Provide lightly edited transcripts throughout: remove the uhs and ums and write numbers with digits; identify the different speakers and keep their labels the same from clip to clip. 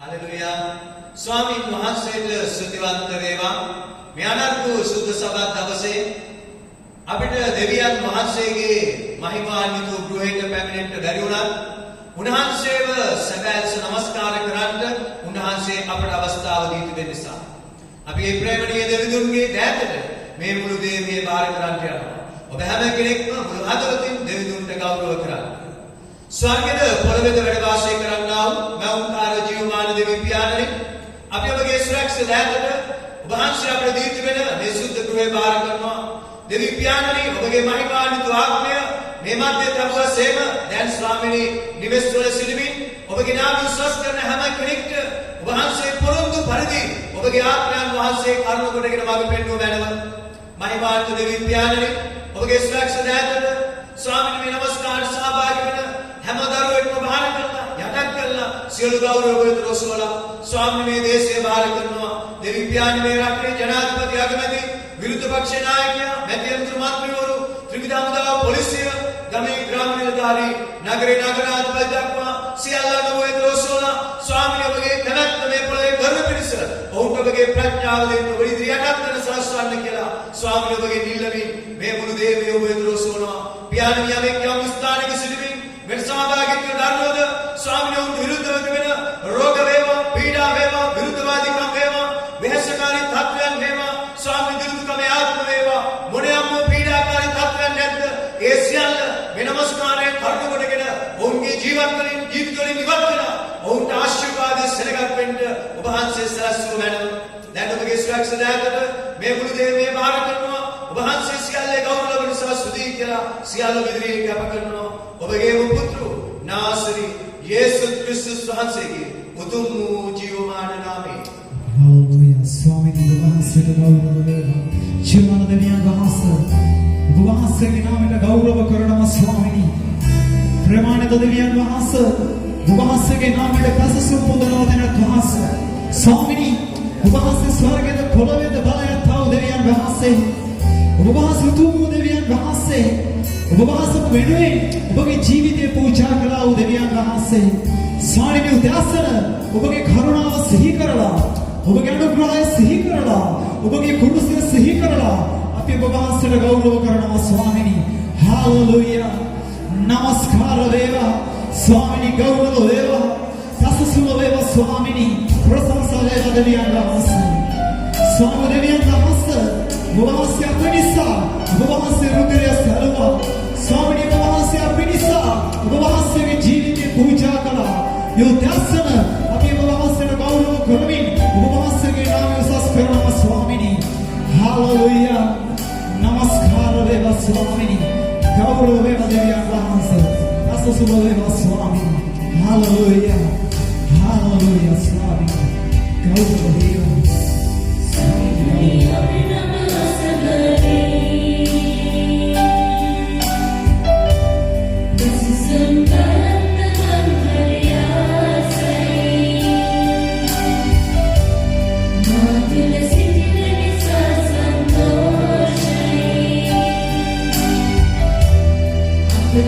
Speaker 1: Hallelujah ස්වාමීන් වහන්සේට ස්තුතිවන්ත වේවා. මේ අනර්ථ සුද්ධ සභා දවසේ අපිට දෙවියන් වහන්සේගේ මහිමාන්විත ගෘහයට පැමිණෙන්න බැරි වුණා. උන්වහන්සේව සැබෑස නමස්කාර කරන්න උන්වහන්සේ අපට අවස්ථාව දී තිබෙන නිසා අපි මේ ප්‍රේමණීය දෙවිඳුන්ගේ දෑතට මේ මුළු දේවිය බාර කරන්න යනවා. ඔබ හැම කෙනෙක්ම මුළු හදවතින් දෙවිඳුන්ට ගෞරව කරන්න. ස්වර්ගයේද පොළොවේද වැඩ වාසය කරන්නා වූ මෞංකාර ජීවමාන දෙවි පියාණනි, අපි ඔබගේ සුරක්ෂිත දෑතට ඔබ වහන්සේ අපට දී තිබෙන මේ සුද්ධ ගෘහය බාර කරනවා. දෙවි පියාණනි, ඔබගේ මහිමාන්විත ආත්මය මේ මැදේ තබුවසේම දැන් ස්වාමිනී නිවෙස් වල සිටමින් ඔබගේ නාම විශ්වාස කරන හැම කෙනෙක්ට ඔබ වහන්සේ පොරොන්දු පරිදි ඔබගේ ආත්මයන් වහන්සේ කරුණ කොටගෙන මඟ පෙන්වුව මැනව. මහිමාන්විත දෙවි පියාණනි, ඔබගේ සුරක්ෂිත දෑතට ස්වාමිනී මේ නමස්කාර සහභාගී වෙන හැම දරුවෙක්ම බාර කරලා යටත් කරලා සියලු ගෞරව වෙත රොසවලා ස්වාමිනී මේ දේශය බාර කරනවා. දෙවි පියාණනි, මේ රටේ ජනාධිපති අගමැති විරුද්ධ පක්ෂ නායකයා මැති අමාත්‍ය මන්ත්‍රීවරු ත්‍රිවිධ හමුදාව පොලිසිය ගමේ ග්‍රාම නිලධාරී නගරේ නගරාධිපති දක්වා සියල්ලම වෙත රොසවලා ස්වාමිනී ඔබගේ කැමැත්ත මේ පොළේ ගර්ව පිණිස ඔවුන්ට ඔබගේ ප්‍රඥාව දෙන්න ඔබ ඉදිරියට යටත් වෙන සලස්වන්න කියලා ස්වාමිනී ඔබගේ නිල්ලමින් මේ මුළු දේවිය ඔබ වෙත රොසවනවා. පියාණනි, යමෙක් යම් ස්ථානයක සිටමින් මෙත් සහභාගීත්වය දරනවද ස්වාමිනී ඔවුන්ට විරුද්ධව තිබෙන රෝග වේවා, පීඩා වේවා, විරුද්ධවාදීකම් වේවා, වෙහෙසකාරී තත්ත්වයන් වේවා, ස්වාමිනී දුරුකම ආත්ම වේවා, මොනියම් පීඩාකාරී තත්ත්වයන් නැද්ද ඒ සියල්ල මේ නමස්කාරයේ කරුණ කොටගෙන ඔවුන්ගේ ජීවිත වලින් ඉවත් වෙලා ඔවුන්ට ආශිර්වාදයේ සෙනගක් වෙන්න ඔබ වහන්සේ සලස්වු මැනව. දැන් ඔබගේ සුරක්ෂිත දෑතට මේ මුළු දේවිය බාර කරනවා. ඔබ වහන්සේ සියල්ලේ ගෞරව ලබන නිසා ස්තුතියි කියලා සියල්ල ඉදිරියේ කැප කරනවා. ඔබගේ පුත්‍ර නාසරි යේසුස් ක්‍රිස්තුස් වහන්සේගේ උතුම් වූ ජීවමාන නාමයෙන්.
Speaker 2: Hallelujah. ස්වාමීන් වහන්සේට ගෞරව වේවා. ජීවමාන දෙවියන් වහන්සේ ඔබ වහන්සේගේ නාමයට ගෞරව කරනවා ස්වාමීනි. ප්‍රමාණිත දෙවියන් වහන්සේ ඔබ වහන්සේගේ නාමයට ප්‍රශංසා පුදනවා දෙන වහන්සේ. ස්වාමීනි, ඔබ වහන්සේ ස්වර්ගයේද පොළොවේද බලයත් වූ දෙවියන් වහන්සේ. ඔබ වහන්සේ උතුම් වූ දෙවියන් වහන්සේ. ඔබ වහන්සේ වෙනුවෙන් ඔබගේ ජීවිතය පූජා කළා වූ දෙවියන් වහන්සේ. ස්වාමීනි, උදෑසන ඔබගේ කරුණාව සිහි කරලා, ඔබගේ අනුග්‍රහය සිහි කරලා, ඔබගේ කුරුසිය සිහි කරලා අපි ඔබ වහන්සේට ගෞරව කරනවා ස්වාමීනි. හාලෙලූයා. නමස්කාර වේවා ස්වාමීනි, ගෞරව වේවා, සසසුම වේවා ස්වාමීනි, ප්‍රශංසා වේවා දෙවියන් වහන්සේ. ස්වාමීනි දෙවියන් වහන්සේ ඔබ වහන්සේ අප නිසා ඔබ වහන්සේ රුධිරය සැලුවා. ස්වාමීනි ඔබ වහන්සේ අප නිසා ඔබ වහන්සේගේ ජීවිතය පූජා කළා. යෝදස්සන අපි ඔබ වහන්සේට ගෞරව කරමින් ඔබ වහන්සේගේ නාමය උසස් කරනවා ස්වාමීනි. හාලෙලූයා. නමස්කාර වේවා ස්වාමීනි, ගෞරව වේවා දෙවියන් වහන්සේ, අසසුම වේවා ස්වාමීනි. හාලෙලූයා. හාලෙලූයා ස්වාමීනි, ගෞරව වේවා ස්වාමීනි.
Speaker 3: The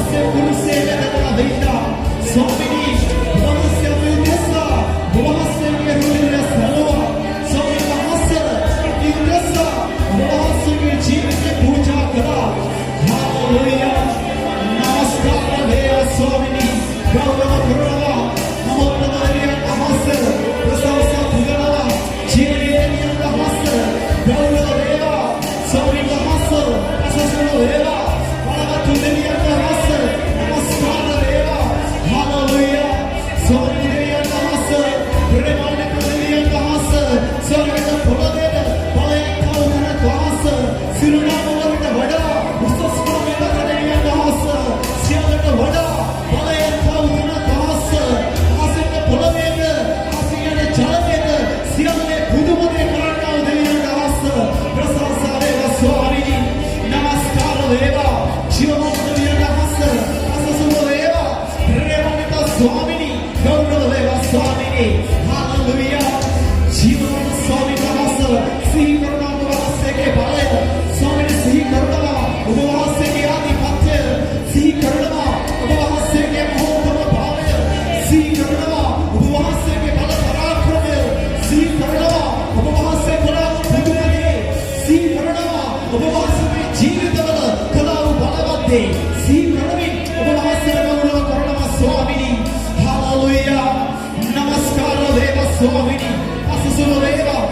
Speaker 2: වහන්සේ කුරුසේ වැදලා වෙයිලා ස්වාමීනි වහන්සේ මෙදෙසා වහන්සේගේ රුධිරය සලවා ස්වාමීනි වහන්සේ ඉදෙසා වහන්සේගේ ජීවිතේ පූජා කළා හාලෙලූයා නමස්කාර වේ ස්වාමීනි ගෞරව කරනවා මහෝත්තමයන් වහන්සේ ප්‍රශංසා පුදනවා ජීවිතේ වහන්සේ ගෞරව වේවා ස්වාමීනි වහන්සේ අසසන වේවා බලවත් දෙවියන් වහන්සේ නමස්කාර වේවා හාලෙලූයා ස්වාමීනි දෙවියන් වහන්සේ ප්‍රේමාන්විත දෙවියන් වහන්සේ ස්වර්ගයේ පොළොවේ බලයෙන් කවුරුන වහන්සේ සිරුරම වලට වඩා උසස් ප්‍රමේය දෙවියන් වහන්සේ සියල්ලට වඩා බලයෙන් කවුරුන වහන්සේ ආසන්න පොළොවේ ආසියන ජලයේ සියල්ලේ බුදුමදේ කරන්නා දෙවියන් වහන්සේ ප්‍රශංසා වේවා ස්වාමීනි නමස්කාර වේවා ජීවමාන දෙවියන් වහන්සේ අසසුම වේවා ප්‍රේමාන්විත ස්වාමීනි ගෞරව වේවා ස්වාමීනි හාලෙලූයා ජීවමාන ස්වාමීන් වහන්සේ සිහි කරනවා වහන්සේගේ බලය ස්වාමීනි සිහි කරනවා ඔබ වහන්සේගේ ආධිපත්‍ය සිහි කරනවා ඔබ වහන්සේගේ මහෝත්තම භාවය සිහි කරනවා ඔබ වහන්සේගේ බල පරාක්‍රමය සිහි කරනවා ඔබ වහන්සේ කළා බුදුමගේ සිහි කරනවා ඔබ වහන්සේගේ ජීවිතවල කළා වූ බලවත් දේ සිහි කරමින් ඔබ වහන්සේ ගෞරව කරනවා ස්වාමීනි හාලෙලූයා නමස්කාර වේවා ස්වාමීනි අසසුම වේවා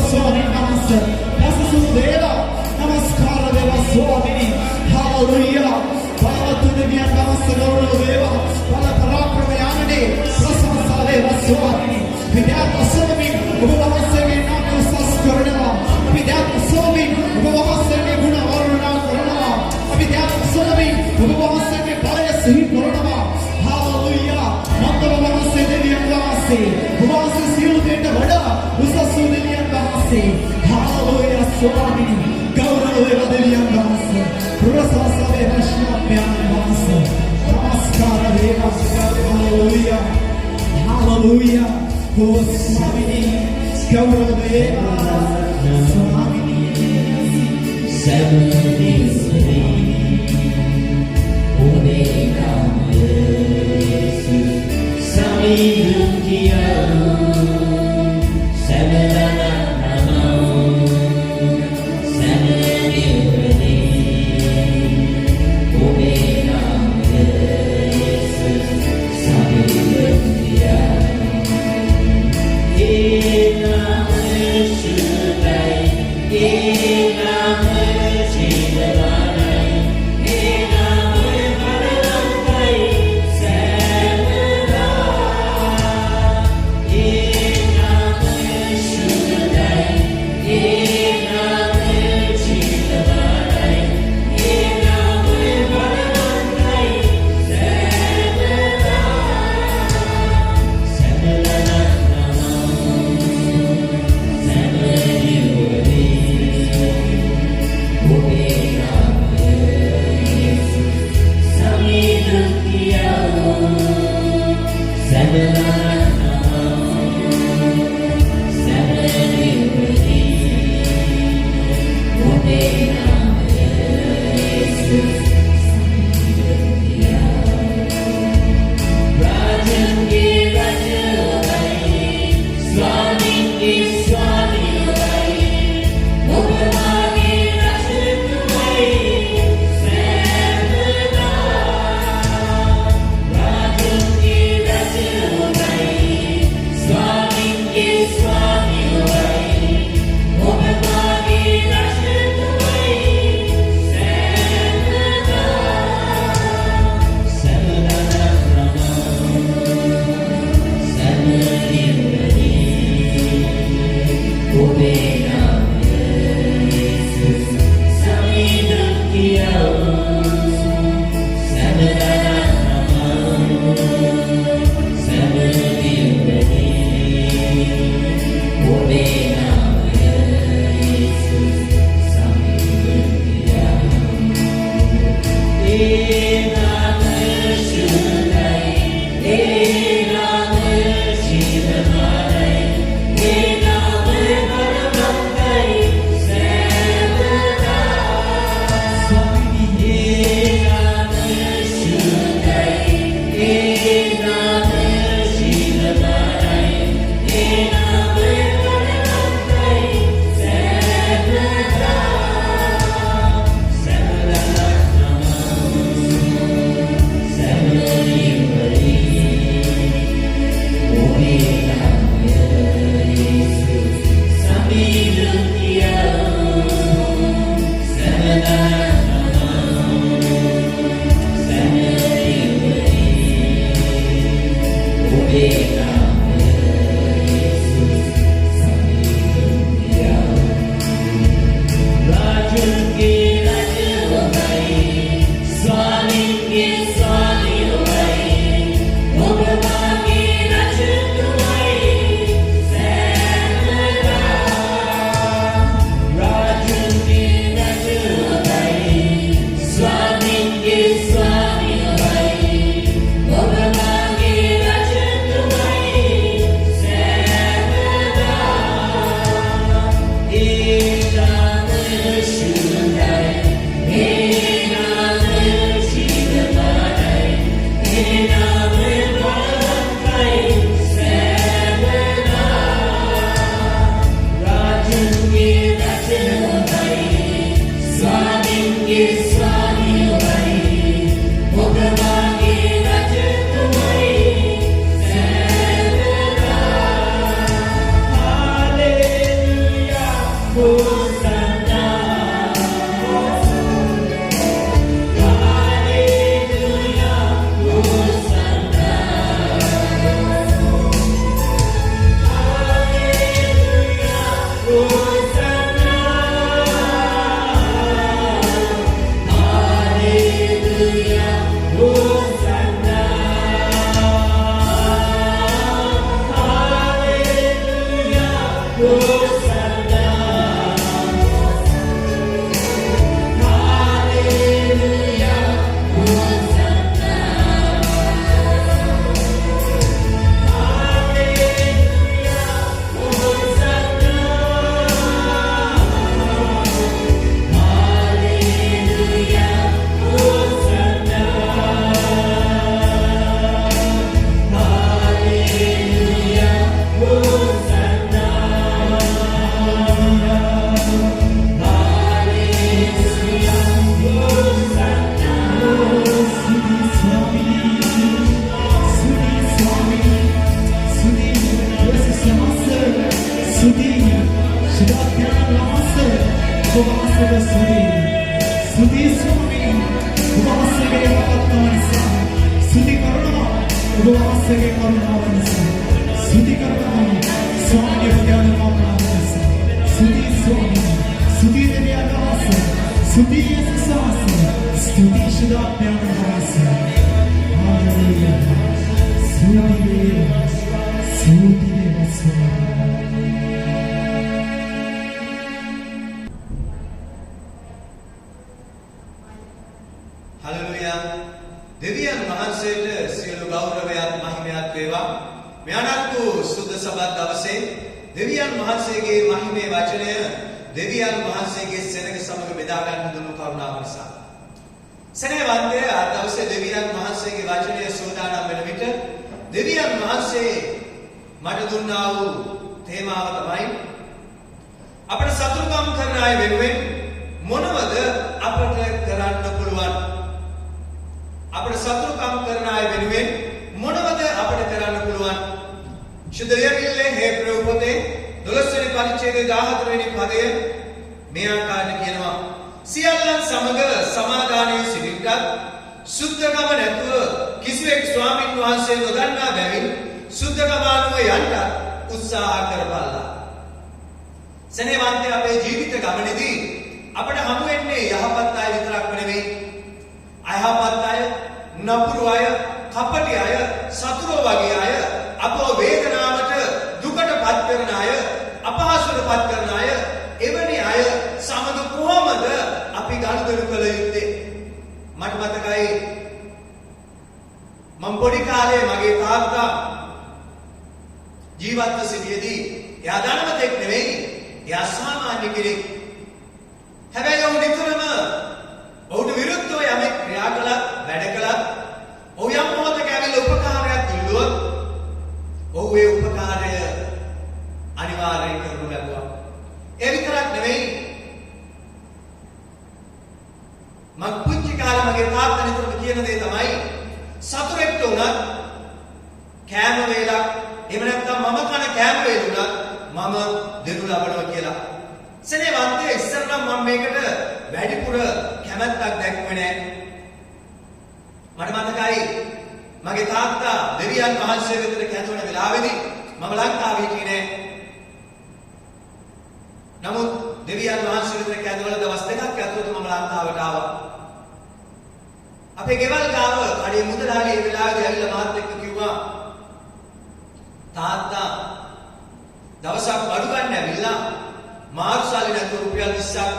Speaker 2: ස්වාමීන් වහන්සේ අසසුම වේවා නමස්කාර වේවා ස්වාමීනි හාලෙලූයා බලවත් දෙවියන් වහන්සේ ගෞරව වේවා බල පරාක්‍රම යාමනේ ප්‍රශංසා වේවා ස්වාමීනි විද්‍යාත් ස්වාමීන් ඔබ වහන්සේගේ නාමය උසස් කරනවා විද්‍යාත් ස්වාමීන් ඔබ වහන්සේගේ ගුණ වර්ණනා කරනවා විද්‍යාත් ස්වාමීන් ඔබ වහන්සේගේ බලය සිහි කරනවා හාලෙලූයා මන්දව වහන්සේ දෙවියන් වහන්සේ ඔබ වහන්සේ සියලු දෙයට වඩා උසස් වූ දෙවියන් වහන්සේ හාලෙලූයා ස්වාමීනි ගෞරව වේවා දෙවියන් වහන්සේ ප්‍රශංසා වේවා ශ්‍රාව්‍යයන් වහන්සේ නමස්කාර වේවා hallelujah hallelujah Oh Swamini, Gauraveva, Swamini,
Speaker 3: Seven days a week, Sami Lungiyaru, Samadana Namo, Samadivani, Omega Jesus, Sami Lungiyaru.
Speaker 2: ස්තුති කරනවා ඔබ වහන්සේගේ කරුණාව නිසා. ස්තුති කරනවා ස්වාමීන් වහන්සේ. ස්තුති ස්වාමීන්. ස්තුති දෙවියන් වහන්සේ. ස්තුති යේසුස් වහන්සේ. ස්තුති ශුද්ධාත්මයන් වහන්සේ. හalleluya. ස්තුති වේවා. ස්තුති වේවා ස්වාමීන්.
Speaker 1: හලෙලුයා. දෙවියන් වහන්සේට සියලු ගෞරවයත් මහිමයත් වේවා. මෙයන්තු සුද්ධ සබත් දවසේ දෙවියන් වහන්සේගේ මහිමේ වචනය දෙවියන් වහන්සේගේ සෙනඟ සමග බෙදා ගන්න දුන්නු කරුණාව නිසා. සෙනෙහවන්තය අද දවසේ දෙවියන් වහන්සේගේ වචනය සෝදානම් වෙන විට දෙවියන් වහන්සේ මට දුන්නා වූ තේමාව තමයි අපට සතුටුකම් කරන අය වෙනුවෙන් මොනවද අපට කරන්න පුළුවන්? අපට සතුටුකම් කරන අය වෙනුවෙන් මොනවද අපට කරන්න පුළුවන්? ශුද්ධ ලියවිල්ලේ හේබ්‍රෙව් පොතේ 12 වෙනි පරිච්ඡේදයේ 14 වෙනි පදය මේ ආකාරයට කියනවා. සියල්ලන් සමග සමාදානයේ සිටින්නත් සුද්ධකම නැතුව කිසිවෙක් ස්වාමින් වහන්සේ නොදන්නා බැවින් සුද්ධකම අනුව යන්නත් උත්සාහ කරපල්ලා. සෙනෙහවන්තය අපේ ජීවිත ගමනේදී අපට හමු වෙන්නේ යහපත් අය විතරක් නෙවෙයි. අයහපත් අය, නපුරු අය, කපටි අය, සතුරෝ වගේ අය, අපව වේදනාවට දුකට පත් කරන අය, අපහසුවට පත් කරන අය, එවැනි අය සමග කොහොමද අපි ගනුදෙනු කළ යුත්තේ? මට මතකයි මම පොඩි කාලේ මගේ තාත්තා ජීවත්ව සිටියේදී එයා ධනවතෙක් නෙවෙයි, එයා සාමාන්‍ය කෙනෙක්. හැබැයි ඔහු නිතරම ඔහුට විරුද්ධව යමෙක් ක්‍රියා කළත් වැඩ කළත් ඔහු යම් මොහොතක ඇවිල්ලා උපකාරයක් ඉල්ලුවොත් ඔහු ඒ උපකාරය අනිවාර්යෙන් කරනු ලැබුවා. ඒ විතරක් නෙවෙයි, මම පුංචි කාලේ මගේ තාත්තා නිතරම කියන දේ තමයි සතුරෙක්ට උනත් කෑම වේලක් එහෙම නැත්නම් මම කන කෑම වේල උනත් මම දෙනු ලබනවා කියලා. සෙනෙහවන්තය ඉස්සර නම් මම මේකට වැඩිපුර කැමැත්තක් දැක්ුවේ නෑ. මට මතකයි මගේ තාත්තා දෙවියන් වහන්සේ වෙතට කැඳවන වෙලාවේදී මම ලංකාවේ හිටියේ නෑ. නමුත් දෙවියන් වහන්සේ වෙතට කැඳවන දවස් දෙකක් ඇතුළත මම ලංකාවට ආවා. අපේ ගෙවල් ගාව කඩේ මුදලාලි ඒ වෙලාවේදී ඇවිල්ලා මාත් එක්ක කිව්වා තාත්තා දවසක් බඩු ගන්න ඇවිල්ලා මාර්සාලි නැතුව රුපියල් 20ක්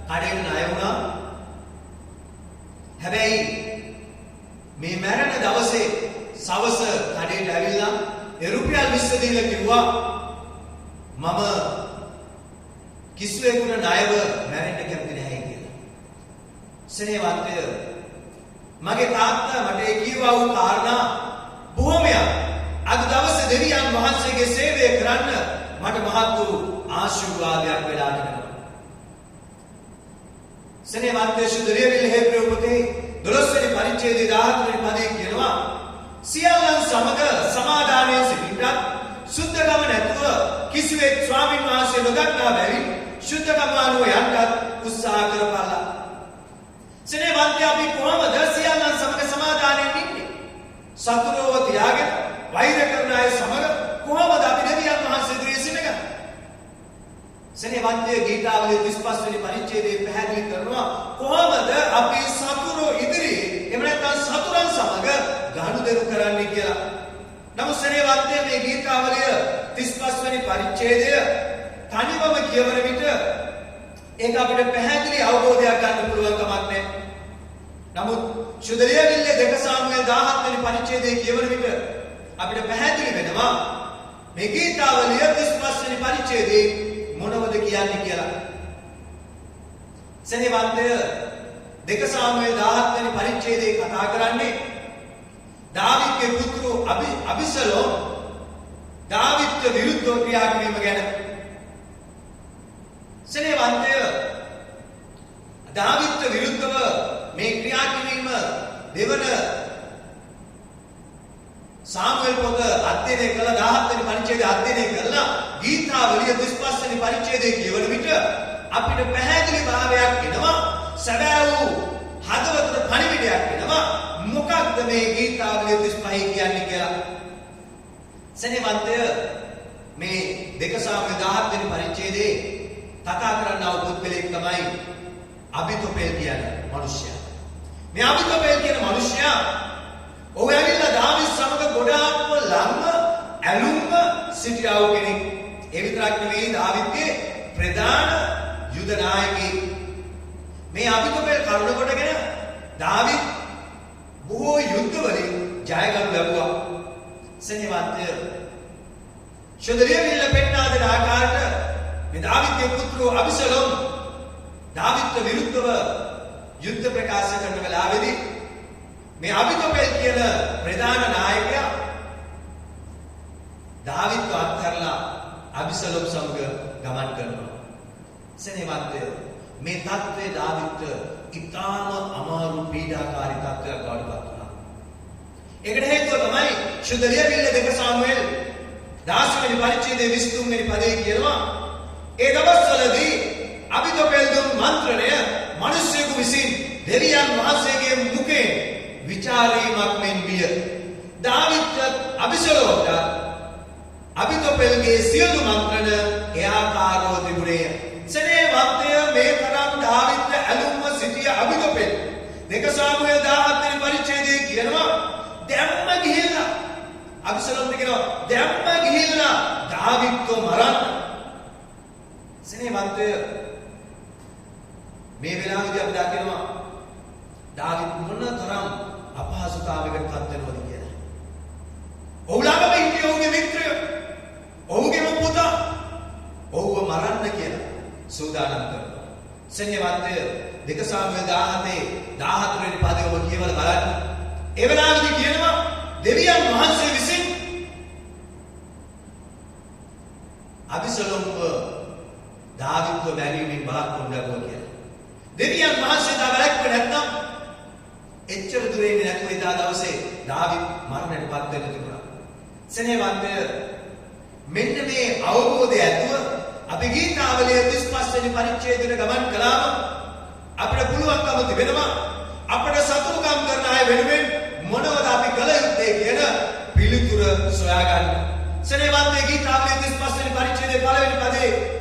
Speaker 1: කඩේට ණය වුණා. හැබැයි මේ මැරෙන දවසේ සවස කඩේට ඇවිල්ලා ඒ රුපියල් 20 දීලා කිව්වා මම කිසිවෙකුට ණයව මැරෙන්න කැමති නැහැ කියලා. සෙනෙහවන්තය මගේ තාත්තා මට ඒ කිව්වා වූ කාරණා බොහොමයක් අද දවසේ දෙවියන් වහන්සේගේ සේවය කරන්න මට මහත් වූ ආශිර්වාදයක් වෙලා තිබෙනවා. සෙනෙහවන්තය ශුද්ධ ලියවිල්ල හේබ්‍රෙව් පොතේ 12 වෙනි පරිච්ඡේදයේ 14 වෙනි පදයේ කියනවා සියල්ලන් සමග සමාදානයේ සිටින්නත් සුද්ධකම නැතුව කිසිවෙක් ස්වාමින් වහන්සේ නොදන්නා බැවින් සුද්ධකම අනුව යන්නත් උත්සාහ කරපළා. සෙනෙහවන්තය අපි කොහොමද සියල්ලන් සමග සමාදානයෙන් ඉන්නේ? සතුරෝව තියාගෙන වෛර කරන අය සමග කොහොමද අපි දෙවියන් වහන්සේ ඉදිරියේ සිටගන්නේ? සෙනෙහවන්තය ගීතාවලියේ 35 වෙනි පරිච්ඡේදයේ පැහැදිලි කරනවා කොහොමද අපි සතුරෝ ඉදිරියේ එහෙම නැත්නම් සතුරන් සමග ගනුදෙනු කරන්නේ කියලා. නමුත් සෙනෙහවන්තය මේ ගීතාවලිය 35 වෙනි පරිච්ඡේදය තනිවම කියවන විට ඒක අපිට පැහැදිලි අවබෝධයක් ගන්න පුළුවන් කමක් නැහැ. නමුත් ශුද්ධ ලියවිල්ලේ 2 සාමුවෙල් 17 වෙනි පරිච්ඡේදයේ කියවන විට අපිට පැහැදිලි වෙනවා මේ ගීතාවලිය 35 වෙනි පරිච්ඡේදයේ මොනවද කියන්නේ කියලා. සෙනෙහවන්තය 2 සාමුවෙල් 17 වෙනි පරිච්ඡේදයේ කතා කරන්නේ දාවිද්ගේ පුත්‍ර අබිසලෝම් දාවිද්ට විරුද්ධව ක්‍රියා කිරීම ගැන. සෙනෙහවන්තය දාවිද්ට විරුද්ධව මේ ක්‍රියා කිරීම දෙවන සාමුවෙල් පොත අධ්‍යයනය කළ 17 වෙනි පරිච්ඡේදය අධ්‍යයනය කළා ගීතාවලිය 35 වෙනි පරිච්ඡේදයේ කියවන විට අපිට පැහැදිලි භාවයක් එනවා. සැබෑ වූ හදවතට පණිවිඩයක් එනවා. මොකක්ද මේ ගීතාවලිය 35 කියන්නේ කියලා. සෙනෙහවන්තය මේ 2 සාමුවෙල් 17 වෙනි පරිච්ඡේදයේ කතා කරන්නා වූ පුද්ගලයෙක් තමයි අබිතෝපෙල් කියන මිනිසයා. මේ අබිතෝපෙල් කියන මිනිසයා ඔහු ඇවිල්ලා දාවිද් සමග ගොඩාක්ම ළඟ ඇලුම්ව සිටියා වූ කෙනෙක්. ඒ විතරක් නෙවෙයි දාවිද්ගේ ප්‍රධාන යුද නායකයෙක්. මේ අබිතෝපෙල් කරුණ කොටගෙන දාවිද් බොහෝ යුද්ධවලින් ජයගනු ලැබුවා. සෙනෙහවන්තය ශුද්ධලියවිල්ල පෙන්වා දෙන ආකාරයට මේ දාවිද්ගේ පුත්‍රෝ අබිසලෝම් දාවිද්ට විරුද්ධව යුද්ධ ප්‍රකාශ කරන වෙලාවේදී මේ අබිතෝපෙල් කියන ප්‍රධාන නායකයා දාවිද්ව අත්හැරලා අබිසලෝම් සමග ගමන් කරනවා. සෙනෙහවන්තය මේ තත්ත්වය දාවිද්ට ඉතාම අමාරු පීඩාකාරී තත්ත්වයක් බවට පත් වුණා. ඒකට හේතුව තමයි ශුද්ධලියවිල්ල 2 සාමුවෙල් 16 වෙනි පරිච්ඡේදයේ 23 වෙනි පදයේ කියනවා ඒ දවස්වලදී අබිතෝපෙල් දුන් මන්ත්‍රණය මිනිසෙකු විසින් දෙවියන් වහන්සේගේ මුඛයෙන් විචාරීමක් මෙන් විය. දාවිද්ට අබිසලෝම්ට අබිතෝපෙල්ගේ සියලු මන්ත්‍රණ එයාකාරව තිබුණේය. සෙනෙහවන්තය මේ තරම් දාවිද්ට ඇලුම්ව සිටිය අබිතෝපෙල් 2 සාමුවෙල් 17 වෙනි පරිච්ඡේදයේ කියනවා දැම්ම ගිහිල්ලා අබිසලෝම්ට කියනවා දැම්ම ගිහිල්ලා දාවිද්ව මරන්න. සෙනෙහවන්තය මේ වෙලාවේදී අපි දකිනවා දාවිද් මොන තරම් අපහසුතාවයකට පත් වෙනවද කියලා. ඔහු ළඟම හිටිය ඔහුගේ මිත්‍රය, ඔහුගේම පුතා ඔහුව මරන්න කියලා සූදානම් කරනවා. සෙනෙහවන්තය 2 සාමුවෙල් 17 වෙනි පදයේ ඔබ කියවලා බලන්න. ඒ වෙලාවේදී කියනවා දෙවියන් වහන්සේ විසින් අබිසලෝම්ව දාවිද්ව මැරීමෙන් බලාපොරොත්තු වෙනවා කියලා. දෙවියන් වහන්සේ දා වැළැක්වුවේ නැත්නම් එච්චර දුර එන්නේ නැතුව එදා දවසේ දාවිද් මරණයටපත් වෙන්න තිබුණා. සෙනෙහවන්තය මෙන්න මේ අවබෝධය ඇතුව අපි ගීතාවලිය 35 වෙනි පරිච්ඡේදයට ගමන් කළාම අපිට පුළුවන්කම තිබෙනවා අපිට සතුටුකම් කරන අය වෙනුවෙන් මොනවද අපි කළ යුත්තේ කියන පිළිතුර සොයාගන්න. සෙනෙහවන්තය ගීතාවලිය 35 වෙනි පරිච්ඡේදයේ පළවෙනි පදයේ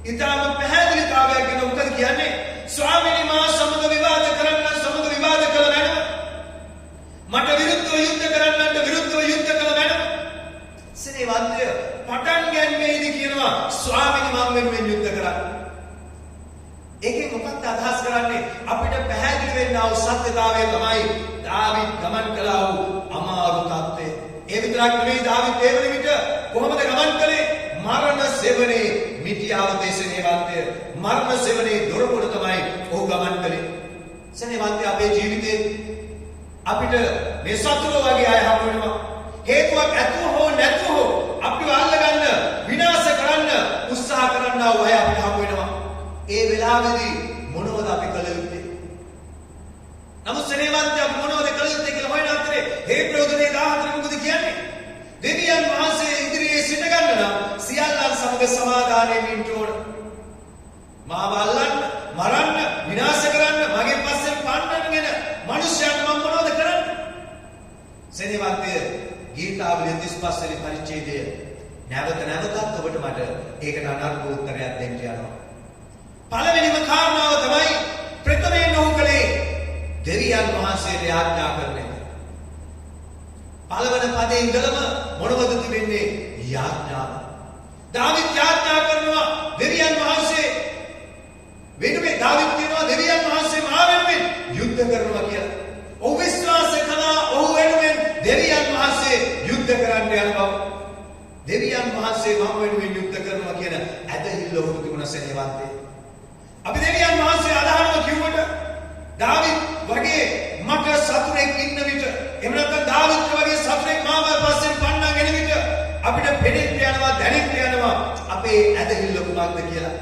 Speaker 1: ඊටම පැහැදිලිතාවයක් ගැන මොකද කියන්නේ? ස්වාමීනි මා සමග විවාද කරන්න සමග විවාද කළ මැනව. මට විරුද්ධව යුද්ධ කරන්නට විරුද්ධව යුද්ධ කළ මැනව. සෙනෙහවන්තය පටන් ගැනීමේදී කියනවා ස්වාමීනි මම වෙනුවෙන් යුද්ධ කරන්න. ඒකෙන් මොකක්ද අදහස් කරන්නේ? අපිට පැහැදිලි වෙන්නා වූ සත්‍යතාවය තමයි දාවිද් ගමන් කළා වූ අමාරු තත්ත්වය. ඒ විතරක් නෙවෙයි දාවිද් ඒ වන විට කොහොමද ගමන් කළේ? මරණ සෙවණේ මිටියාවතේ සෙනෙහවන්තය මරණ සෙවණේ දොරකොඩ තමයි ඔහු ගමන් කළේ. සෙනෙහවන්තය අපේ ජීවිතේ අපිට මේ සතුරෝ වගේ අය හමු වෙනවා. හේතුවක් ඇතුව හෝ නැතුව හෝ අපිව අල්ලගන්න විනාශ කරන්න උත්සාහ කරන්නා වූ අය අපිට හමු වෙනවා. ඒ වෙලාවේදී මොනවද අපි කළ යුත්තේ? නමුත් සෙනෙහවන්තය අපි මොනවද කළ යුත්තේ කියලා හොයන අතරේ හේබ්‍රයුදේ 14 මොකද කියන්නේ? දෙවියන් වහන්සේ ඉදිරියේ සිට ගන්න නම් සියල්ලන් සමග සමාදානයෙන් ඉන්න ඕන. මාව අල්ලන්න, මරන්න, විනාශ කරන්න, මගේ පස්සෙන් පන්නන්නගෙන මිනිස්යන් මම මොනවද කරන්නේ? සෙනෙහවන්තය ගීතාවලිය 35 වෙනි පරිච්ඡේදය නැවත නැවතත් ඔබට මට ඒකට අනර්ග උත්තරයක් දෙන්න යනවා. පළවෙනිම කාරණාව තමයි ප්‍රථමයෙන් ඔහු කලේ දෙවියන් වහන්සේට යාඥා කරන එක. පළවෙනි පදේ ඉඳලම මොනවද තිබෙන්නේ? යාඥාව. දාවිද් යාඥා කරනවා දෙවියන් වහන්සේ වෙනුවෙන් දාවිද් කියනවා දෙවියන් වහන්සේ මා වෙනුවෙන් යුද්ධ කරනවා කියලා. ඔහු විශ්වාස කළා ඔහු වෙනුවෙන් දෙවියන් වහන්සේ යුද්ධ කරන්න යන බව. දෙවියන් වහන්සේ මම වෙනුවෙන් යුද්ධ කරනවා කියන ඇදහිල්ල ඔහු තිබුණ සෙනෙහවන්තේ. අපි දෙවියන් වහන්සේ අදහනවා කිව්වට දාවිද් වගේ මට සතුරෙක් ඉන්න විට එහෙම නැත්නම් දාවිද් වගේ සතුරෙක් මාව පස්සෙන් පන්නගෙන විට අපිට පෙනෙන්න යනවා දැනෙන්න යනවා අපේ ඇදහිල්ල කුමක්ද කියලා.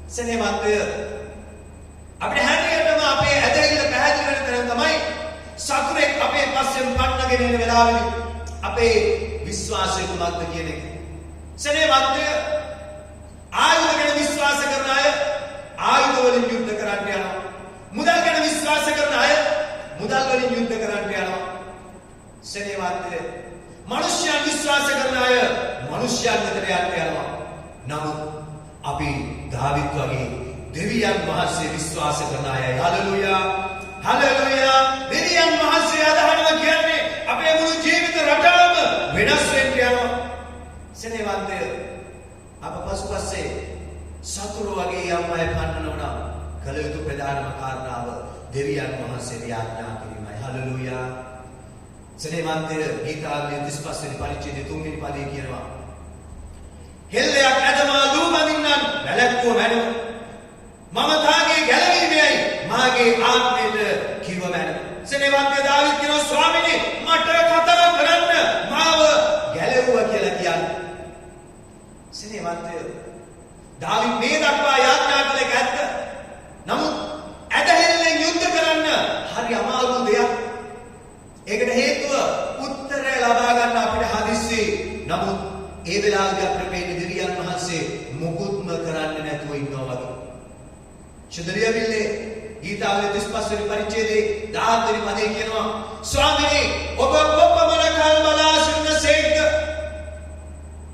Speaker 1: සෙනෙහවන්තය අපිට හැරියටම අපේ ඇදහිල්ල පැහැදිලි වෙන තැන තමයි සතුරෙක් අපේ පස්සෙන් පන්නගෙන එන වෙලාවෙදී අපේ විශ්වාසය කුමක්ද කියන එක. සෙනෙහවන්තය ආයුධ ගැන විශ්වාස කරන අය ආයුධ වලින් යුද්ධ කරන්න යනවා. මුදල් ගැන විශ්වාස කරන අය මුදල් වලින් යුද්ධ කරන්න යනවා. මනුෂ්‍යයන් වෙතට යනවා. නමුත් අපි දාවිත් වගේ දෙවියන් වහන්සේ විශ්වාස කරන අය. හලෙලූයා. හලෙලූයා. දෙවියන් වහන්සේ අදහනවා කියන්නේ අපේ මුළු ජීවිත රටාවම වෙනස් වෙන්න යනවා. සෙනෙවන්තය අප පසුපස්සේ සතුරු වගේ යම් අය පන්නනවා නම් කළ යුතු ප්‍රධානම කාරණාව දෙවියන් වහන්සේගේ ආඥා කිරීමයි. හලෙලූයා. සෙනෙවන්තය ගීතාවේ 35 වෙනි පරිච්ඡේදයේ 3 වෙනි පදයේ කියනවා හෙල්ලයක් ඇදමා ලූ බඳින්නන් වැළැක්වුව මැනව මම තාගේ ගැලවීමයි මාගේ ආත්මයට කිව මැනව. සෙනෙවන්තය දාවිද් කියනවා ස්වාමීනි මට කතා කරන්න මාව ගැලවුවා කියලා කියන්නේ. සෙනෙවන්තය දාවිද් මේ දක්වා යාඥා කළේ ඇත්ත. නමුත් ඇදහිල්ලෙන් යුද්ධ කරන්න හරි අමාරු දෙයක්. ඒකට හේතුව උත්තරය ලබා ගන්න අපිට හදිස්සි. නමුත් ඒ වෙලාවේදී අපිට පේන්නේ දෙවියන් වහන්සේ මුකුත්ම කරන්නේ නැතුව ඉන්නවා වගේ. ශුද්ධලියවිල්ලේ ගීතාවේ 35 වෙනි පරිච්ඡේදයේ 17 වෙනි පදේ කියනවා ස්වාමීනි ඔබ කොපමණ කල් බලා සිටිනසේද?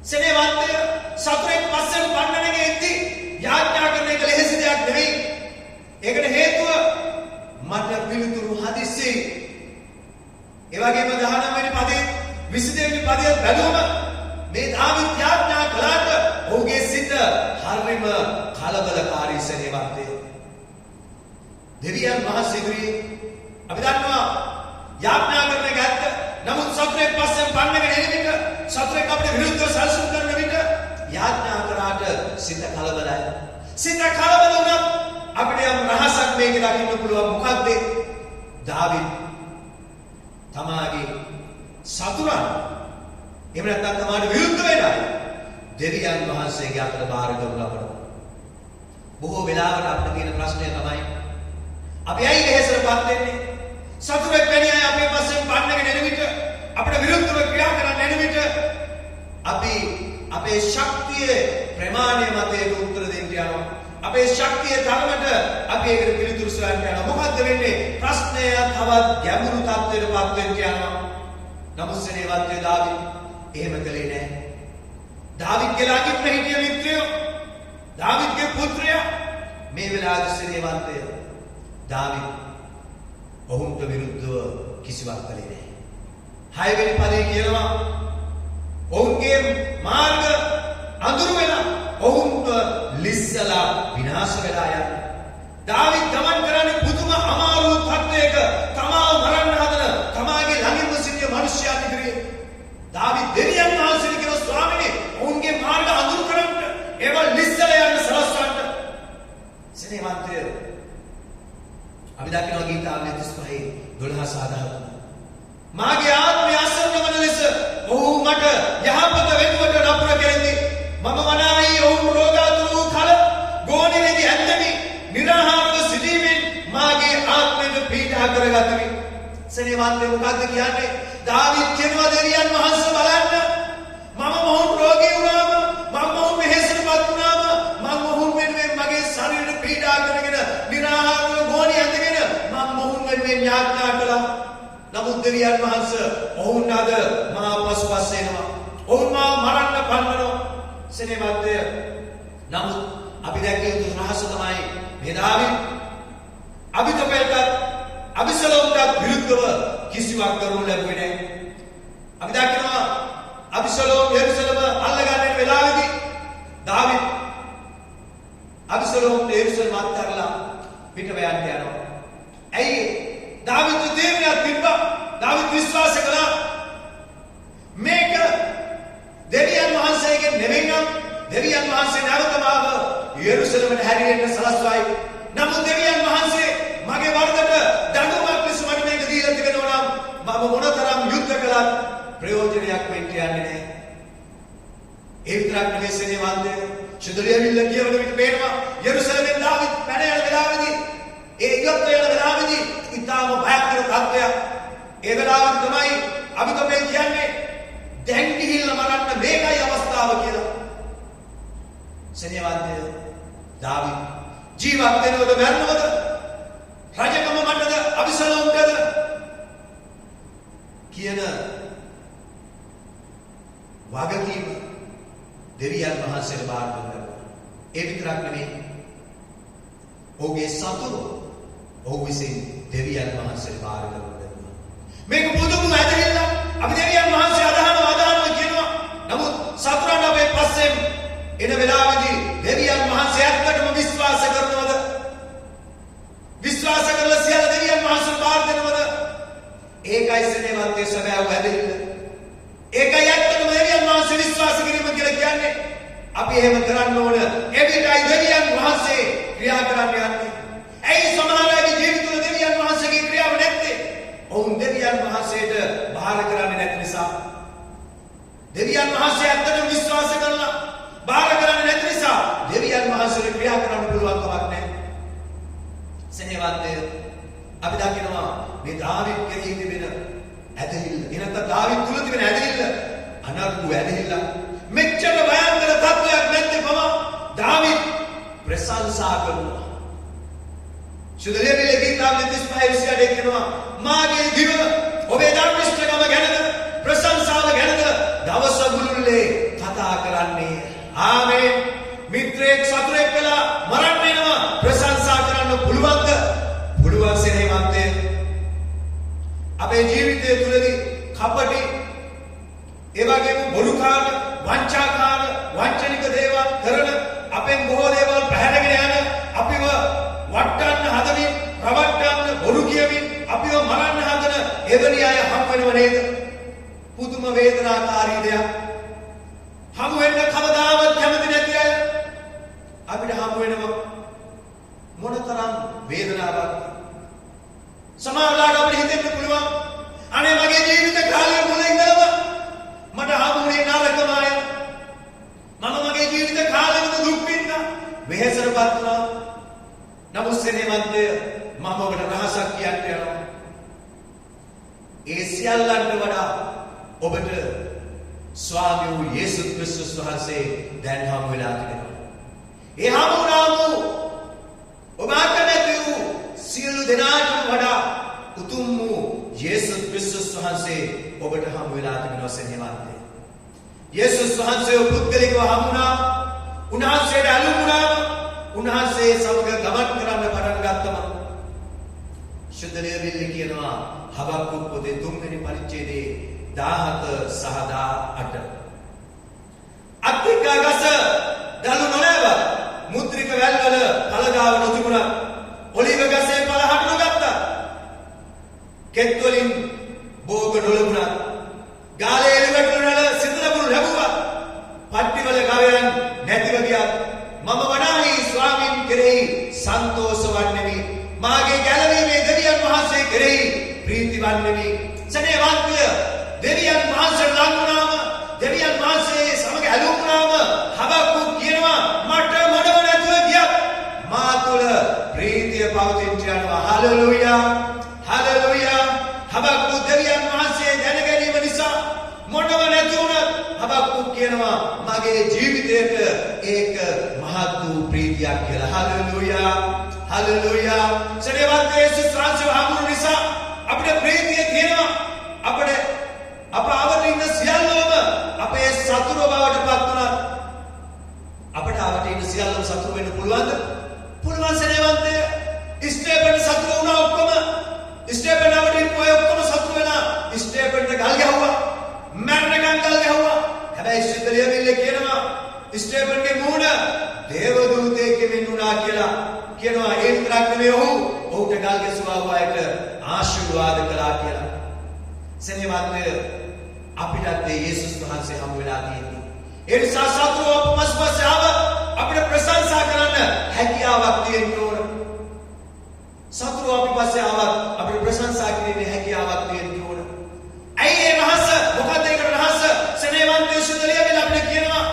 Speaker 1: සෙනෙවන්තය සතුරෙක් පස්සෙන් පන්නගෙන ඉද්දි යාඥා කරන එක ලෙහෙසි දෙයක් නෙවෙයි. ඒකට හේතුව මට පිළිතුරු හදිස්සි. ඒ වගේම 19 වෙනි පදේ 22 වෙනි පදයේ බැලුවම මේ දාවිද් යාඥා කළාට ඔහුගේ සිත හරිම කලබලකාරී. සෙනෙවන්තය දෙවියන් වහන්සේගේ අපි දන්නවා යාඥා කරන එක ඇත්ත. නමුත් සතුරෙක් පස්සෙන් පන්නගෙන එන විට සතුරෙක් අපිට විරුද්ධව සැලසුම් කරන විට යාඥා කරාට සිත කලබලයි. සිත කලබල වුණත් අපිට යම් රහසක් මේකේ දකින්න පුළුවන්. මොකක්ද? දාවිද් තමාගේ සතුරන් එහෙම නැත්නම් තමාට විරුද්ධ වෙන අය දෙවියන් වහන්සේගේ අතට බාර කරනු ලබනවා. බොහෝ වෙලාවට අපිට තියෙන ප්‍රශ්නය තමයි අපි ඇයි වෙහෙසටපත් වෙන්නේ? සතුරෙක් වැනි අය අපේ පස්සෙන් පන්නගෙන එන විට අපිට විරුද්ධව ක්‍රියා කරන්න එන විට අපි අපේ ශක්තිය ප්‍රමාණය මත ඒක උත්තර දෙන්න යනවා. අපේ ශක්තිය තරමට අපි ඒකට පිළිතුරු සොයන්න යනවා. මොකද්ද වෙන්නේ? ප්‍රශ්නය තවත් ගැඹුරු තත්ත්වයකටපත් වෙන්න යනවා. නමුත් සෙනෙවන්තය දාවිද් එහෙම කළේ නැහැ. දාවිද්ගේ ළඟින් හිටිය මිත්‍රයෝ දාවිද්ගේ පුත්‍රයා මේ වෙලාවේ සෙනෙවන්තය දාවිද් ඔවුන්ට විරුද්ධව කිසිවක් කළේ නැහැ. 6 වෙනි පදේ කියනවා ඔවුන්ගේ මාර්ග අඳුරු වෙලා ඔවුන්ට ලිස්සලා විනාශ වෙලා යනවා. දාවිද් ගමන් කරන්නේ පුදුම අමාරු තත්වයක තමාව මරන්න හදන තමාගේ ළඟින්ම සිටින මිනිසයා ඉදිරියේ දාවිද් දෙවියන් වහන්සේට කියන ස්වාමීනි ඔවුන්ගේ මාර්ග අඳුරු කරන්න ඒවා ලිස්සලා යන්න සලස්වන්න. සෙනෙවන්තය අපි දකිනවා ගීතාවේ 35:12 සාධාරණ මාගේ ආත්මය අසන්න වන ලෙස ඔහු මට යහපත වෙනුවට නපුර කෙරෙන්නේ මම වනාහි ඔවුන් රෝගාතුරු කල ගෝණෙහිදී ඇත්තමි නිරාහාරව සිටීමෙන් මාගේ ආත්මයට පීඩා කරගතිමි. සෙනෙවන්තය මොකක්ද කියන්නේ? දාවිද් කියනවා දෙවියන් වහන්සේ බලන්න මම මොහොන් රෝගී වුණාම මම මොහොන් වෙහෙසටපත් වුණාම මම මොහොන් වෙනුවෙන් මගේ ශරීරය පීඩා කරගෙන නිරාහාරව ගෝණෙ ඇඳගෙන මම මොහොන් වෙනුවෙන් යාඥා කළා. නමුත් දෙවියන් වහන්සේ ඔවුන් අද මා පසුපස එනවා. ඔවුන් මාව මරන්න පන්නනවා. සෙනෙවන්තය නමුත් අපි දැක්ක යුතු රහස තමයි මේ දාවිද් අබිතෝපෙල්ට අබිසලෝම්ට විරුද්ධව කිසිවක් කරනු ලැබුවේ නැහැ. අපි දකිනවා අබිසලෝම් යෙරුසලම අල්ලගන්න වෙලාවේදී දාවිද් අබිසලෝම් යෙරුසලම අත්හැරලා පිටව යන්න යනවා. ඇයි? දාවිද් තීරණයක් තිබ්බා. දාවිද් විශ්වාස කළා මේක දෙවියන් වහන්සේගෙන් නෙවෙයි නම් දෙවියන් වහන්සේ නැවතමාව යෙරුසලමට හැරියෙන්න සලස්වයි. නමුත් දෙවියන් වහන්සේ මගේ වරදට දඬුවමක් ලෙස මට මේක දීලා තිබෙනවා නම් මම මොනතරම් යුද්ධ කළත් ප්‍රයෝජනයක් වෙන්න යන්නේ නැහැ. ඒ විතරක් නෙවෙයි සෙනෙවන්තය ශුද්ධලියවිල්ල කියවන විට පේනවා යෙරුසලමෙන් දාවිද් පැන යන වෙලාවේදී ඒ යුද්ධ යන වෙලාවේදී ඉතාම භයානක තත්ත්වයක්. ඒ වෙලාවට තමයි අබිතෝපෙල් කියන්නේ දැන් ගිහිල්ලා මරන්න මේකයි අවස්ථාව කියලා. සෙනෙවන්තය දාවිද් ජීවත් වෙනවද මරනවද? රජකම මටද අබිසලෝම්ටද කියන වගකීම දෙවියන් වහන්සේට බාර දුන්නා. ඒ විතරක් නෙමෙයි. ඔහුගේ සතුරු ඔහු විසින් දෙවියන් වහන්සේට බාර දුන්නා. මේක පුදුම ඇදහිල්ල. අපි දෙවියන් වහන්සේ අදහනවා කියනවා. නමුත් සතුරන් අපේ පස්සෙන් එන වෙලාවේදී දෙවියන් වහන්සේ ඇත්තටම විශ්වාස කරනවද? විශ්වාස කරලා සියල්ල දෙවියන් වහන්සේට බාර දෙනවද? ඒකයි සෙනෙවන්තේ සැබෑව ඇදහිල්ල. ඒකයි ඇත්තටම දෙවියන් වහන්සේ විශ්වාස කිරීම කියලා කියන්නේ. අපි එහෙම කරන්න ඕන. එවිටයි දෙවියන් වහන්සේ ක්‍රියා කරන්න යන්නේ. ඇයි සමහර අයගේ ජීවිතවල දෙවියන් වහන්සේගේ ක්‍රියාව නැත්තේ? ඔවුන් දෙවියන් වහන්සේට බාර කරන්නේ නැති නිසා. දෙවියන් වහන්සේ ඇත්තටම විශ්වාස කරලා බාර කරන්නේ නැති නිසා දෙවියන් වහන්සේට ක්‍රියා කරන්න පුළුවන් කමක් නැහැ. සෙනෙවන්තය අපි දකිනවා මේ දාවිද් කෙරෙහි තිබෙන ඇදහිල්ල. එනත දාවිද් තුල තිබෙන ඇදහිල්ල අනර්ථ ඇදහිල්ල. මෙච්චර භයංකර තත්ත්වයක් නැත්තේ පවා දාවිද් ප්‍රශංසා කරනවා. සුදලේවිල ගීතාව 35 කියනවා මාගේ දිව ඔබේ ධර්මිෂ්ඨකම ගැනද ප්‍රශංසාව ගැනද දවස මුළුල්ලේ කතා කරන්නේ. ආමේන්. මිත්‍රයෙක් සතුරෙක් කළා මරන්න වෙනවා ප්‍රශංසා කරන්න පුළුවන්ද? පුළුවන් සෙනෙවන්තේ. අපේ ජීවිතය තුළදී කපටි ඒ වගේම බොරුකාර වංචාකාර වංචනික දේවල් කරන අපෙන් බොහෝ දේවල් පැහැරගෙන යන අපිව වට්ටන්න හදමින් රවට්ටන්න බොරු කියමින් අපිව මරන්න හදන එවැනි අය හම් වෙනව නේද? පුදුම වේදනාකාරී දෙයක්. හමු වෙන්න කවදාවත් කැමති නැති අය අපිට හමු වෙනවා. මොනතරම් වේදනාවක්. සමහරවිට අපිට හිතෙන්න පුළුවන් අනේ මගේ ජීවිත කාලයේ මුල ඉඳලම මට හමුුනේ නරකම අය. මම මගේ ජීවිත කාලෙම දුක් විඳා වෙහෙසටපත් වුණා. නමුත් සෙනෙවන්තය මම ඔබට රහසක් කියන්න යනවා. ඒ සියල්ලන්ට වඩා ඔබට ස්වාමී වූ යේසුස් ක්‍රිස්තුස් වහන්සේ දැන් හමු වෙලා තිබෙනවා. ඒ හමුුනාම ඔබ අකමැති වූ සියලු දෙනාටම වඩා උතුම් වූ යේසුස් ක්‍රිස්තුස් වහන්සේ ඔබට හමු වෙලා තිබෙනවා සෙනෙවන්තය. යේසුස් වහන්සේ පුද්ගලිකව හමුුණා. උන්වහන්සේට අලුම් වුණා. උන්වහන්සේ සමග ගමන් කරන්න පටන් ගත්තම සුද්ධ ලියවිල්ල කියනවා හබක්කුක් පොතේ 3 වෙනි පරිච්ඡේදයේ 17 සහ 18. අත්තිකගස දලු නොනැව මුද්‍රික වැල්වල කලගාව නොතිබුණා. ඔලිව ගසේ පළ හට නොගත්තා. කෙත් වලින් භෝග නොලැබුණා. ගාලේ එළිවටුන වල සිතලබුණු ලැබුවා. පට්ටිවල ගවයන් නැතිව ගියා. මම වනාහි ස්වාමීන් කෙරෙහි සන්තෝෂ වන්නෙමි. මාගේ ගැලවීමේ දෙවියන් වහන්සේ කෙරෙහි ප්‍රීති වන්නෙමි. සෙනෙවන්තය දෙවියන් වහන්සේට ලං වුණාම දෙවියන් වහන්සේ සමග ඇලුම් වුණාම හබක්කුක් කියනවා මට මොනව නැතුව ගියත් මා තුළ ප්‍රීතිය පවතින්න යනවා. Hallelujah hallelujah. හබක්කුක් දෙවියන් වහන්සේ දැන ගැනීම නිසා මොනව නැති වුණත් හබක්කුක් කියනවා මගේ ජීවිතයට ඒක මහත් වූ ප්‍රීතියක් කියලා. Hallelujah hallelujah. සෙනෙවන්ත යේසුස් වහන්සේ හමුුණු නිසා අපිට ප්‍රීතිය තියෙනවා. අප ආවට ඉන්න සියල්ලම අපේ සතුරු බවට පත් වුණා. අපට ආවට ඉන්න සියල්ලම සතුරු වෙන්න පුළුවන්ද? පුළුවන් සෙනෙවන්තය. ස්ටේපන් සතුරු වුණා ඔක්කොම. ස්ටේපන් ආවට ඉන්න ඔය ඔක්කොම සතුරු වෙනා. ස්ටේපන්ට ගල් ගැහුවා. මැරණකම් ගල් ගැහුවා. හැබැයි සුද්ධ ලියවිල්ල කියනවා ස්ටේපන්ගේ මූණ දේව දූතයෙක් වෙන්නුණා කියලා. කියනවා ඒ විතරක් නෙවෙයි ඔහුට ගල් ගැසුවා වයට ආශිර්වාද කළා කියලා. සෙනෙවන්තය අපිටත් යේසුස් වහන්සේ හමු වෙලා තියෙනවා. ඒ නිසා සතුරු අපපස්පස්සේ ආව අපිට ප්‍රශංසා කරන්න හැකියාවක් තියෙන්න ඕන. සතුරු අපපස්සේ ආව අපිට ප්‍රශංසා කිරීමේ හැකියාවක් තියෙන්න ඕන. ඇයි ඒ රහස? මොකද ඒකට රහස? සෙනෙවන්තය සුද්ධ ලියවිල්ල අපිට කියනවා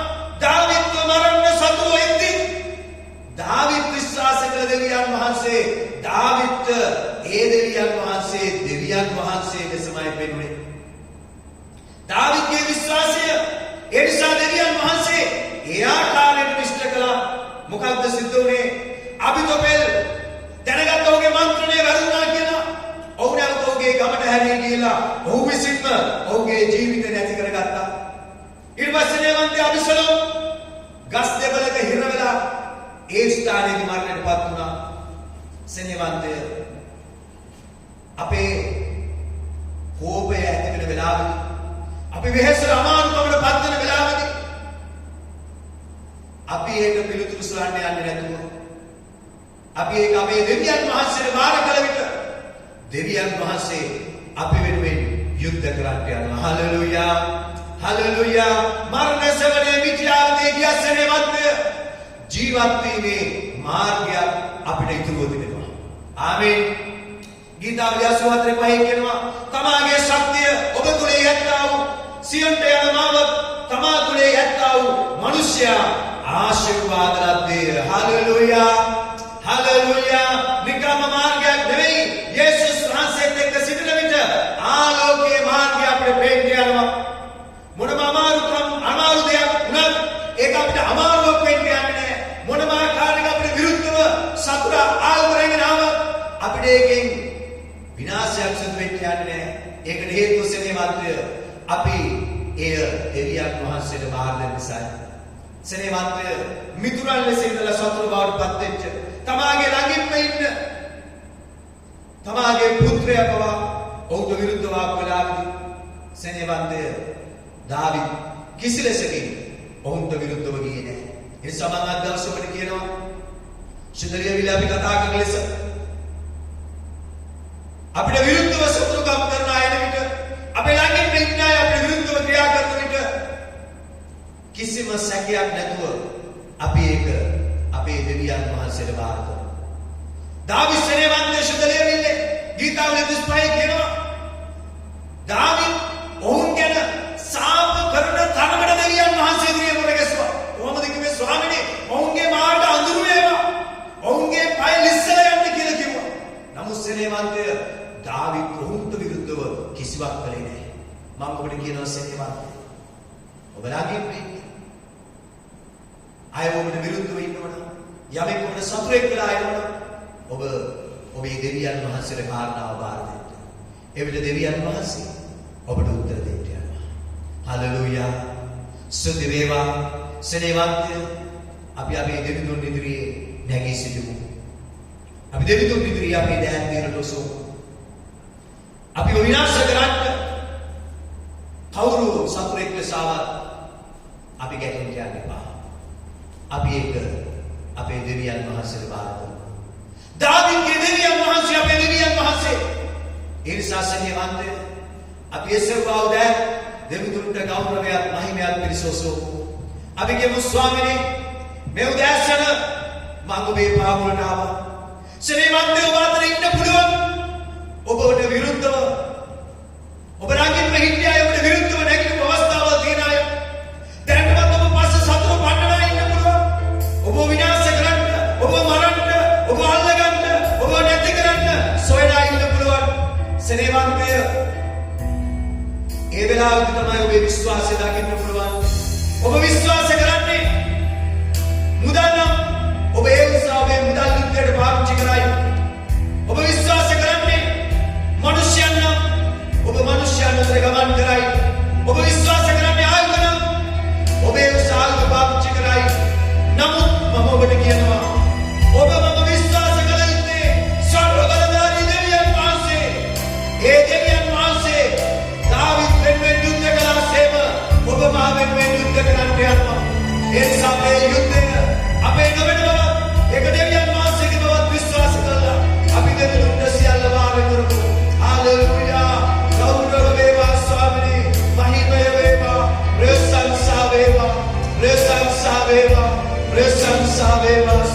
Speaker 1: දාවිද්ව මරන්න සතුරු එද්දී දාවිද් විශ්වාස කළ දෙවියන් වහන්සේ දාවිද්ට ඒ දෙවියන් වහන්සේ ලෙසමයි පෙනුනේ. දාවිද්ගේ විශ්වාසය ඒ නිසා දෙවියන් වහන්සේ ඒ ආකාරයට ඉෂ්ට කළා. මොකක්ද සිද්ධ වුනේ? අබිතෝපෙල් දැනගත්ත ඔහුගේ මන්ත්‍රණය වැරදුනා කියලා ඔහු නැවත ඔහුගේ ගමට හැරී ගිහිල්ලා ඔහු විසින්ම ඔහුගේ ජීවිතය නැති කරගත්තා. ඊට පස්සේ නේවන්තය අබිසලෝම් ගස් දෙවලක හිර වෙලා ඒ ස්ථානයේදී මරණයටපත් වුණා. සෙනෙවන්තය අපේ කෝපය ඇති වෙන වෙලාවදී අපි වෙහෙසට අමාරුකමට පත් වෙන වෙලාවදී අපි ඒක පිළිතුරු සොයන්න යන්නේ නැතුව අපි ඒක අපේ දෙවියන් වහන්සේට බාර කළ විට දෙවියන් වහන්සේ අපි වෙනුවෙන් යුද්ධ කරන්න යනවා. Hallelujah hallelujah. මරණ සෙවණේ මිත්‍යාවදී ගිය සෙනෙවන්තය ජීවත් වීමේ මාර්ගයක් අපිට ඉතුරුව තිබෙනවා. ආමේන්. ගීතාවලිය 84 5 කියනවා තමාගේ ශක්තිය ඔබ තුලේ යත්තා වූ සියොන්ට යන මාවත් තමා තුලේ යත්තා වූ මිනිසයා ආශිර්වාද ලද්දේ. Hallelujah hallelujah. නිකම්ම මාර්ගයක් නෙවෙයි. යේසුස් වහන්සේත් එක්ක සිටින විට ආලෝකයේ මාර්ගය අපිට පේන්න යනවා. මොනම අමාරු දෙයක් වුණත් ඒක අපිට අමාරුවක් වෙන්න යන්නේ නැහැ. මොනම ආකාරයක අපිට විරුද්ධව සතුරා ආවරගෙන ආවත් අපිට ඒකෙන් විනාශයක් සිදු වෙන්න යන්නේ නැහැ. ඒකට හේතුව සෙනෙවන්තය අපි එය දෙවියන් වහන්සේට බාර දෙන්න නිසායි. සෙනෙවන්තය මිතුරන් ලෙස ඉඳලා සතුරු බවට පත් වෙච්ච තමාගේ ළඟින්ම ඉන්න තමාගේ පුත්‍රයා පවා ඔහුට විරුද්ධව ආපලාවදී සෙනෙවන්තය දාවිද් කිසි ලෙසකින් ඔවුන්ට විරුද්ධව ගියේ නැහැ. ඒ සමන් අද දවසකට කියනවා ශුද්ධලිය විල අපි කතා කරන ලෙස අපිට විරුද්ධව සතුරුකම් කරන අය විට අපේ ළඟින් ඉන්න අය අපිට විරුද්ධව ක්‍රියා කරන විට කිසිම සැකයක් නැතුව අපි ඒක අපේ දෙවියන් වහන්සේට බාර කරනවා. දාවිද් සෙනෙවන්තය ශුද්ධලිය විල්ලේ ගීතාවලිය 35 කියනවා දාවිද් ඔවුන් ගැන සාප කරන තරමට දෙවියන් වහන්සේ ඉදිරියේ මොර ගැසුවා. කොහොමද කිව්වේ ස්වාමිනේ ඔවුන්ගේ මාර්ග අඳුරු වේවා. ඔවුන්ගේ පය ලිස්සලා යන්න කියලා කිව්වා. නමුත් සෙනෙවන්තය දාවිද් ඔවුන්ට විරුද්ධව කිසිවක් කළේ නැහැ. මම ඔබට කියනවා සෙනෙවන්තය ඔබ ළඟින් ඉන්න අය ඔබට විරුද්ධව ඉන්නවනම් යමෙක් ඔබට සතුරෙක් වෙලා ඉන්නවනම් ඔබ ඔබේ දෙවියන් වහන්සේට කාරණාව බාර දෙන්න. එවිට දෙවියන් වහන්සේ ඔබට උත්තර දෙන්න යනවා. හලෙලූයා. ස්තුති වේවා. සෙනෙවන්තය අපි අපේ දෙවිඳුන් ඉදිරියේ නැගී සිටිමු. අපි දෙවිඳුන් ඉදිරියේ අපේ දෑන් දීරට ඔසවමු. අපි විනාශ කරන්න කවුරු සතුරෙක් ලෙස ආවත් අපි ගැටෙන්න යන්න එපා. අපි ඒක අපේ දෙවියන් වහන්සේට බාර කරමු. දාවිද්ගේ දෙවියන් වහන්සේ අපේ දෙවියන් වහන්සේ. ඒ නිසා සෙනෙවන්තය අපි එසවව දැන් දෙවිඳුන්ට ගෞරවයක් මහිමයක් පිරිසොසෝ. අපි කියමු ස්වාමිනේ මේ උදෑසන මම ඔබේ පාමුලට ආවා. සෙනෙවන්තය ඔබ අතර ඉන්න පුළුවන්. ඔබට විරුද්ධව ඔබ ළඟින් හිටිය අය ඔබට විරුද්ධව නැගිටින අවස්ථාවල් තියෙන අය දැනටමත් ඔබ පස්සේ සතුරු පන්නලා ඉන්න පුළුවන්. ඔබ විනාශ කරන්න, ඔබ මරන්න, ඔබ අල්ලගන්න, ඔබ නැති කරන්න සොයලා ඉන්න පුළුවන්. සෙනෙවන්තය ඒ වෙලාවට තමයි ඔබේ විශ්වාසය දකින්න පුළුවන්. ඔබ විශ්වාස කරන්නේ මුදල් නම් ඔබ ඒ උසාවේ මුදල් යුද්ධයට පාවිච්චි කරයි. ඔබ විශ්වාස කරන්නේ මනුෂ්‍යයන් නම් ඔබ මනුෂ්‍යයන් අතර ගමන් කරයි. ඔබ විශ්වාස කරන්නේ ආයුධ නම් ඔබ ඒ උසාවේ පාවිච්චි කරයි. නමුත් මම ඔබට කියනවා ඔබ මම විශ්වාස කළ යුත්තේ සර්ව බලධාරී දෙවියන් වහන්සේ. ඒ දෙවියන් වහන්සේ දාවිද් වෙනුවෙන් යුද්ධ කළාසේම ඔබ මා වෙනුවෙන් යුද්ධ කරන්න යනවා. ඒ නිසා මේ යුද්ධය අපේ නොවන බව ඒක දෙවියන් වහන්සේගේ බවත් විශ්වාස කළා. අපි දෙවියන්ට සියල්ල වාර කරමු. හalleluya. ගෞරව වේවා ස්වාමිනේ. මහිමය වේවා. ප්‍රශංසා වේවා. ප්‍රශංසා වේවා. ප්‍රශංසා වේවා.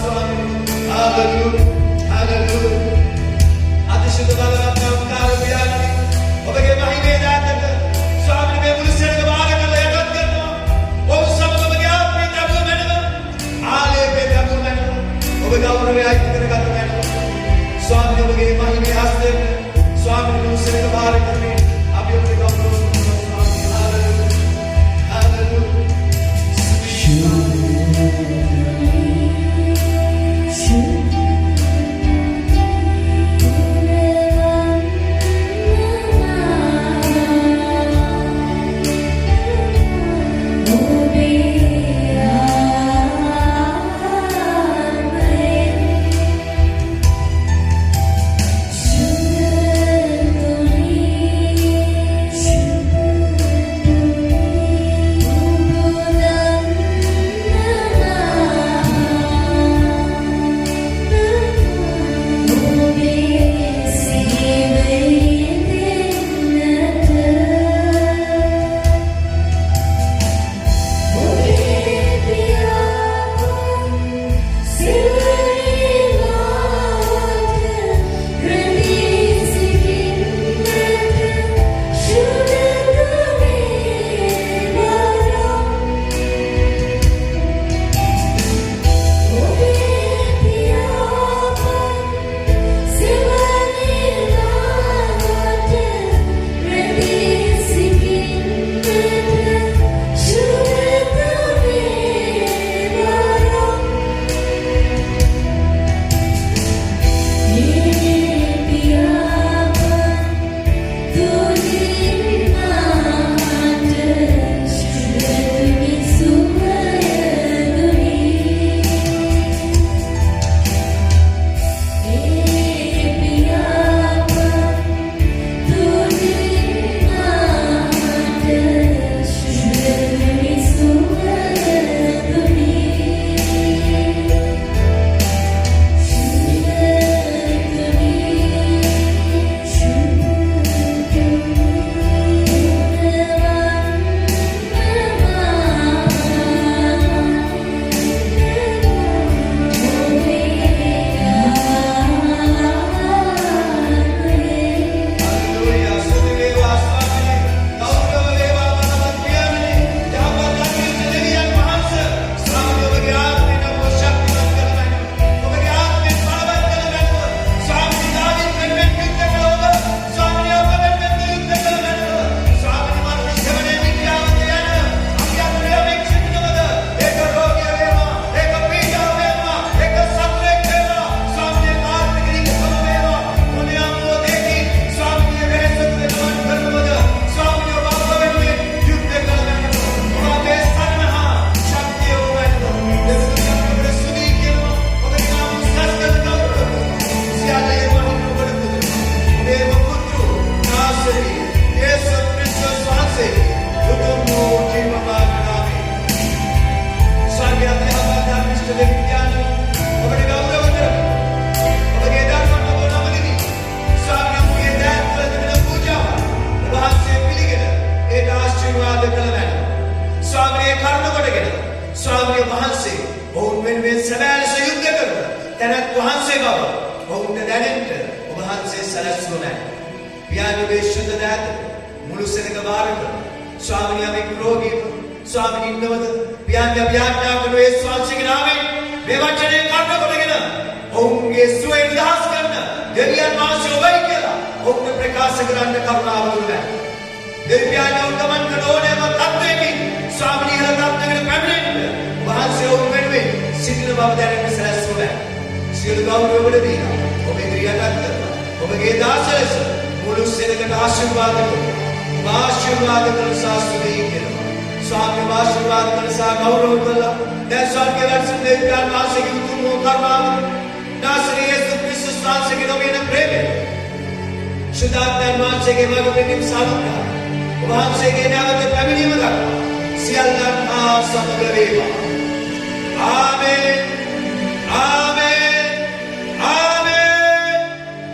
Speaker 1: කොටගෙන ස්වාමීන් වහන්සේ ඔවුන් වෙනුවෙන් සැබෑ ලෙස යුද්ධ කරන තැනැත් වහන්සේ බව ඔවුන්ට දැනෙන්න ඔබ වහන්සේ සැලැස්වුවා. පියාණෝගේ ශුද්ධ දාත මුළු සෙනඟ බාර කර ස්වාමීන් අපි රෝගීව ස්වාමීන් ඉන්නවද පියාණන් අපි ආඥා කරන ඒ ස්වාමීන්ගේ නාමයෙන් මේ වචනේ කර්ම කොටගෙන ඔවුන්ගේ සුවය නිදහස් කරන දෙවියන් වහන්සේ ඔබයි කියලා ඔවුන්ට ප්‍රකාශ කරන්න කරුණාව දුන්නා. දෙවියන් උත්තමන් කරන ඕනෑම තත්ත්වයකින් ස්වාමීන් වහන්සේ තත්ත්වයකට පැමිණෙන්න වහන්සේ ඔවුන් වෙනුවෙන් සිටින බව දැනෙන්න සැලැස්වුවා. සියලු ගෞරවය ඔබට දීලා ඔබ ඉදිරියට කරනවා. ඔබගේ දාස ලෙස මුළු සෙනඟට ආශිර්වාද කරනවා. ආශිර්වාද කරන සාස්තුතිය කරනවා. ස්වාමීන් ආශිර්වාද කරන සා ගෞරව කළා. දැන් ස්වර්ගයේ වැඩසිටින දෙවියන් වහන්සේගේ උතුම් වූ කරුණාව නාසරේ යේසුස් ක්‍රිස්තුස් වහන්සේගේ නොමින ප්‍රේමය සුදාත්මයන් වහන්සේගේ මඟ පෙන්වීම සානුග්‍රහය වහන්සේගේ නැවත පැමිණීම දක්වා සියල්ලන් සමග වේවා.